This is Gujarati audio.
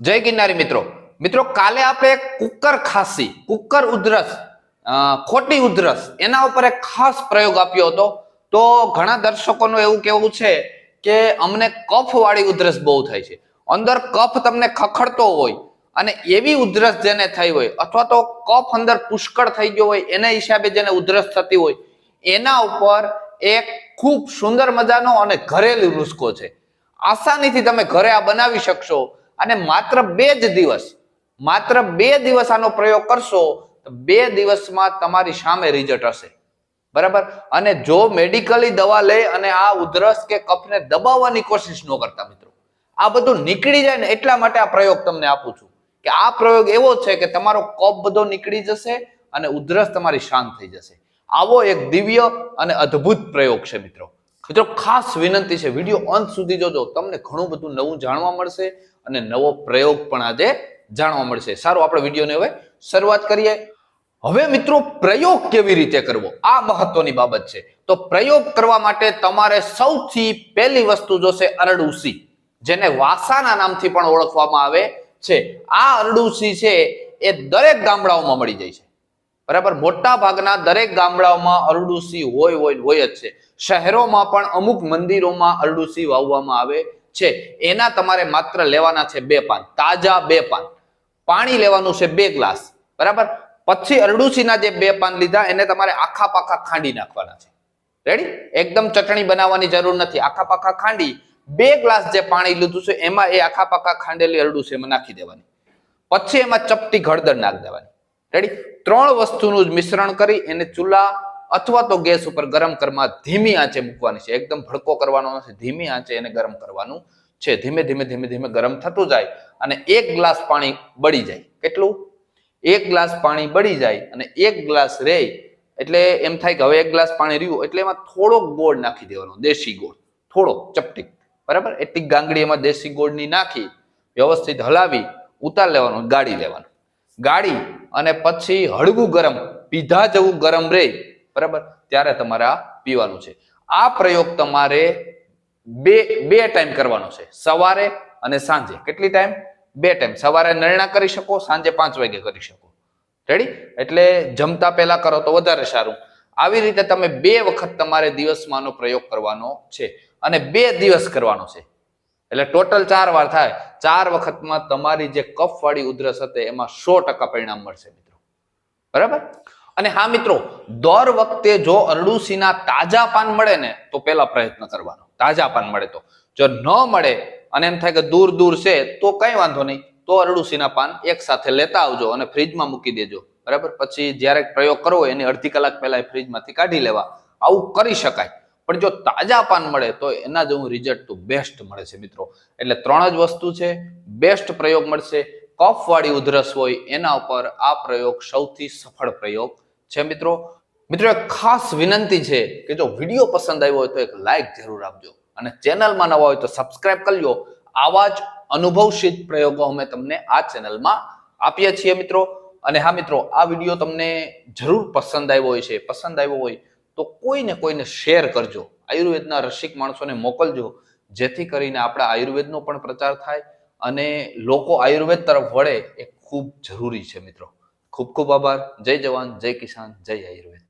જય ગિરનારી મિત્રો મિત્રો કાલે આપણે કુકર ખાંસી કુકર ઉધરસ ખોટી ઉધરસ એના ઉપર એક ખાસ પ્રયોગ આપ્યો હતો તો ઘણા દર્શકોનું એવું કહેવું છે કે અમને કફ વાળી ઉધરસ બહુ થાય છે અંદર કફ તમને ખખડતો હોય અને એવી ઉધરસ જેને થઈ હોય અથવા તો કફ અંદર પુષ્કળ થઈ ગયો હોય એના હિસાબે જેને ઉધરસ થતી હોય એના ઉપર એક ખૂબ સુંદર મજાનો અને ઘરેલું નુસ્ખો છે આસાનીથી તમે ઘરે આ બનાવી શકશો અને માત્ર 2 દિવસ આનો પ્રયોગ કરશો તો 2 દિવસમાં તમારી સામે રિઝલ્ટ હશે બરાબર અને જો મેડિકલી દવા લે અને આ ઉધરસ કે કફને દબાવવાની કોશિશ ન કરતા મિત્રો આ બધું નીકળી જાય ને એટલા માટે આ પ્રયોગ તમને આપું છું કે આ પ્રયોગ એવો છે કે તમારો કફ બધો નીકળી જશે અને ઉધરસ તમારી શાંત થઈ જશે આવો એક દિવ્ય અને અદ્ભુત પ્રયોગ છે મિત્રો મિત્રો ખાસ વિનંતી છે વિડીયો અંત સુધી જોજો તમને ઘણું બધું નવું જાણવા મળશે અને નવો પ્રયોગ પણ આજે જાણવા મળશે સારું આપણે વિડીયોને હવે શરૂઆત કરીએ હવે મિત્રો પ્રયોગ કેવી રીતે કરવો આ મહત્વની બાબત છે તો પ્રયોગ કરવા માટે તમારે સૌથી પહેલી વસ્તુ જોશે અરડુસી જેને વાસાના નામથી પણ ઓળખવામાં આવે છે આ અરડુસી છે એ દરેક ગામડાઓમાં મળી જાય છે બરાબર મોટા ભાગના દરેક ગામડાઓમાં અરડુસી હોય જ છે શહેરોમાં પણ અમુક મંદિરોમાં અરડુસી વાવવામાં આવે છે એના તમારે માત્ર લેવાના છે 2 પાન તાજા 2 પાન પાણી લેવાનું છે 2 ગ્લાસ બરાબર પછી અરડુસીના જે 2 પાન લીધા એને તમારે આખા પાખા ખાંડી નાખવાના છે રેડી એકદમ ચટણી બનાવવાની જરૂર નથી આખા પાખા ખાંડી 2 ગ્લાસ જે પાણી લીધું છે એમાં એ આખા પાખા ખાંડેલી અરડુસી એમાં નાખી દેવાની પછી એમાં ચપટી હળદર નાખી દેવાની રેડી 3 વસ્તુનું જ મિશ્રણ કરી એને ચૂલા અથવા તો ગેસ ઉપર ગરમ કરવા ધીમી આંચે મૂકવાની છે એકદમ ભડકો કરવાનો નથી ધીમી આંચે એને ગરમ કરવાનું છે ધીમે ધીમે ગરમ થતું જાય અને 1 ગ્લાસ પાણી બળી જાય કેટલું 1 ગ્લાસ પાણી બળી જાય અને 1 ગ્લાસ રહે એટલે એમ થાય કે હવે 1 ગ્લાસ પાણી રહ્યું એટલે એમાં થોડોક ગોળ નાખી દેવાનો દેશી ગોળ થોડો ચપટી બરાબર એટલી ગાંગડી એમાં દેશી ગોળની નાખી વ્યવસ્થિત હલાવી ઉતાર લેવાનું ગાળી અને પછી હળવું ગરમ પીધા જેવું ગરમ રહે બરાબર ત્યારે તમારે આ પીવાનું છે આ પ્રયોગ તમારે બે ટાઈમ કરવાનો છે સવારે અને સાંજે કેટલી ટાઈમ 2 ટાઈમ સવારે નરણા કરી શકો સાંજે 5 વાગે કરી શકો રેડી એટલે જમતા પહેલા કરો તો વધારે સારું આવી રીતે તમે 2 વખત તમારે દિવસમાં આનો પ્રયોગ કરવાનો છે અને 2 દિવસ કરવાનો છે એટલે ટોટલ 4 વાર થાય 4 વખતમાં તમારી જે કફ વાળી ઉધરસ હતી એમાં 100% પરિણામ મળશે મિત્રો બરાબર અને હા મિત્રો દર વખતે જો અરડુસીના તાજા પાન મળે ને તો પહેલા પ્રયત્ન કરવાનો તાજા પાન મળે તો જો ન મળે અને એમ થાય કે દૂર છે તો કઈ વાંધો નહીં તો અરડુસીના પાન એક સાથે લેતા આવજો અને ફ્રીજમાં મૂકી દેજો બરાબર પછી જ્યારે પ્રયોગ કરવો એની અડધી કલાક પહેલા ફ્રીજમાંથી કાઢી લેવા આવું કરી શકાય પણ જો તાજા પાન મળે તો એના જેવું રિઝલ્ટ તો બેસ્ટ મળે છે મિત્રો એટલે 3 જ વસ્તુ છે બેસ્ટ પ્રયોગ મળશે કફ વાળી ઉધરસ હોય એના ઉપર આ પ્રયોગ સૌથી સફળ પ્રયોગ છે મિત્રો એક ખાસ વિનંતી છે કે જો વિડીયો પસંદ આવ્યો હોય તો એક લાઈક જરૂર આપજો અને ચેનલમાં નવા હોય તો સબસ્ક્રાઇબ કરી લો આવા જ અનુભવસિદ્ધ પ્રયોગો અમે તમને આ ચેનલમાં આપીએ છીએ મિત્રો અને હા મિત્રો આ વિડીયો તમને જરૂર પસંદ આવ્યો હોય તો કોઈને શેર કરજો આયુર્વેદના રસિક માણસોને મોકલજો જેથી કરીને આપણા આયુર્વેદનો પણ પ્રચાર થાય અને લોકો આયુર્વેદ તરફ વળે એ ખૂબ જરૂરી છે મિત્રો ખૂબ આભાર જય જવાન જય કિસાન જય આયુર્વેદ